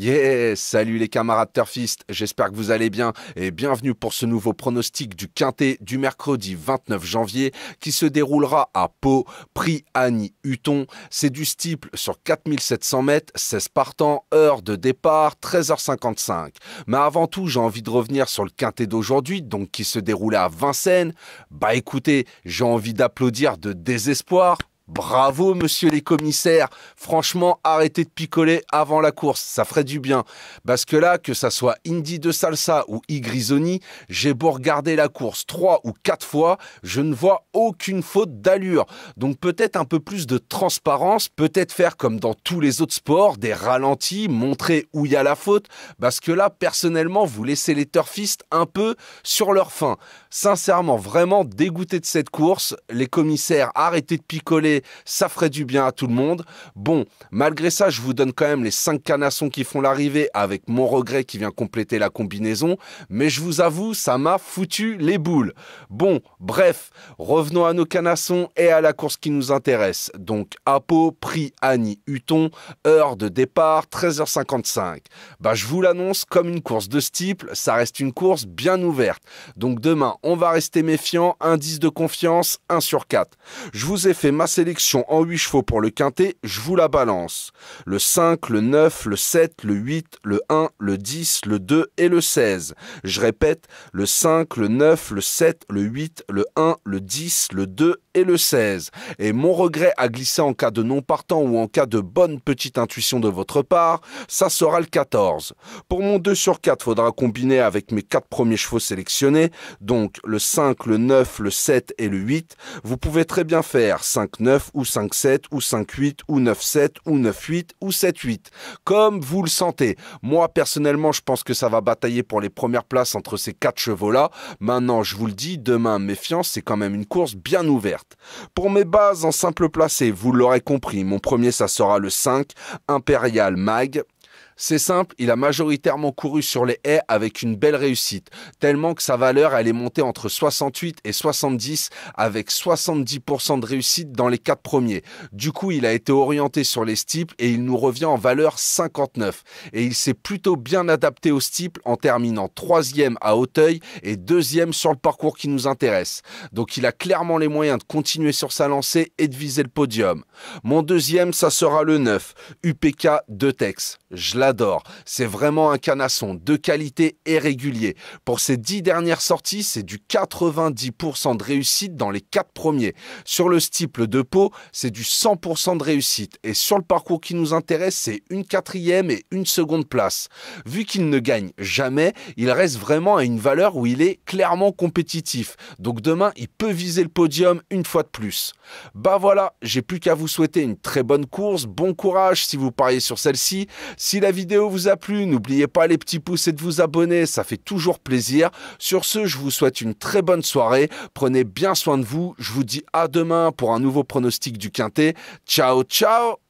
Yeah, salut les camarades turfistes, j'espère que vous allez bien et bienvenue pour ce nouveau pronostic du Quintet du mercredi 29 janvier qui se déroulera à Pau, prix Annie-Hutton. C'est du steeple sur 4700 mètres, 16 partants, heure de départ 13h55. Mais avant tout, j'ai envie de revenir sur le Quintet d'aujourd'hui, donc qui se déroulait à Vincennes. Bah écoutez, j'ai envie d'applaudir de désespoir. Bravo, monsieur les commissaires. Franchement, arrêtez de picoler avant la course, ça ferait du bien. Parce que là, que ça soit Indy de Salsa ou Igrisoni, j'ai beau regarder la course 3 ou 4 fois, je ne vois aucune faute d'allure. Donc peut-être un peu plus de transparence, peut-être faire comme dans tous les autres sports, des ralentis, montrer où il y a la faute. Parce que là, personnellement, vous laissez les turfistes un peu sur leur faim. Sincèrement, vraiment dégoûté de cette course. Les commissaires, arrêtez de picoler. Ça ferait du bien à tout le monde. Bon, malgré ça, je vous donne quand même les 5 canassons qui font l'arrivée avec mon regret qui vient compléter la combinaison. Mais je vous avoue, ça m'a foutu les boules. Bon, bref, revenons à nos canassons et à la course qui nous intéresse. Donc, à Pau, prix Annie-Hutton, heure de départ 13h55. Bah, je vous l'annonce comme une course de steeple, ça reste une course bien ouverte. Donc demain, on va rester méfiant, indice de confiance 1 sur 4. Je vous ai fait ma sélection en 8 chevaux pour le quintet, je vous la balance. Le 5, le 9, le 7, le 8, le 1, le 10, le 2 et le 16. Je répète, le 5, le 9, le 7, le 8, le 1, le 10, le 2 et le 16. Et mon regret à glisser en cas de non partant ou en cas de bonne petite intuition de votre part, ça sera le 14. Pour mon 2 sur 4, faudra combiner avec mes 4 premiers chevaux sélectionnés, donc le 5, le 9, le 7 et le 8. Vous pouvez très bien faire 5-9 ou 5-7 ou 5-8 ou 9-7 ou 9-8 ou 7-8, comme vous le sentez. Moi, personnellement, je pense que ça va batailler pour les premières places entre ces 4 chevaux-là. Maintenant, je vous le dis, demain, méfiance, c'est quand même une course bien ouverte. Pour mes bases en simple placé, vous l'aurez compris, mon premier, ça sera le 5, Impérial Mag. C'est simple, il a majoritairement couru sur les haies avec une belle réussite, tellement que sa valeur elle est montée entre 68 et 70 avec 70% de réussite dans les 4 premiers. Du coup, il a été orienté sur les steeples et il nous revient en valeur 59. Et il s'est plutôt bien adapté au steeple en terminant 3e à Auteuil et 2e sur le parcours qui nous intéresse. Donc il a clairement les moyens de continuer sur sa lancée et de viser le podium. Mon deuxième, ça sera le 9, UPK de Tex. Je l'adore, c'est vraiment un canasson de qualité et régulier. Pour ses 10 dernières sorties, c'est du 90% de réussite dans les 4 premiers. Sur le steeple de Pau, c'est du 100% de réussite. Et sur le parcours qui nous intéresse, c'est une 4e et une 2e place. Vu qu'il ne gagne jamais, il reste vraiment à une valeur où il est clairement compétitif. Donc demain, il peut viser le podium une fois de plus. Bah voilà, j'ai plus qu'à vous souhaiter une très bonne course, bon courage si vous pariez sur celle-ci. Si la vidéo vous a plu, n'oubliez pas les petits pouces et de vous abonner, ça fait toujours plaisir. Sur ce, je vous souhaite une très bonne soirée, prenez bien soin de vous, je vous dis à demain pour un nouveau pronostic du Quintet. Ciao, ciao!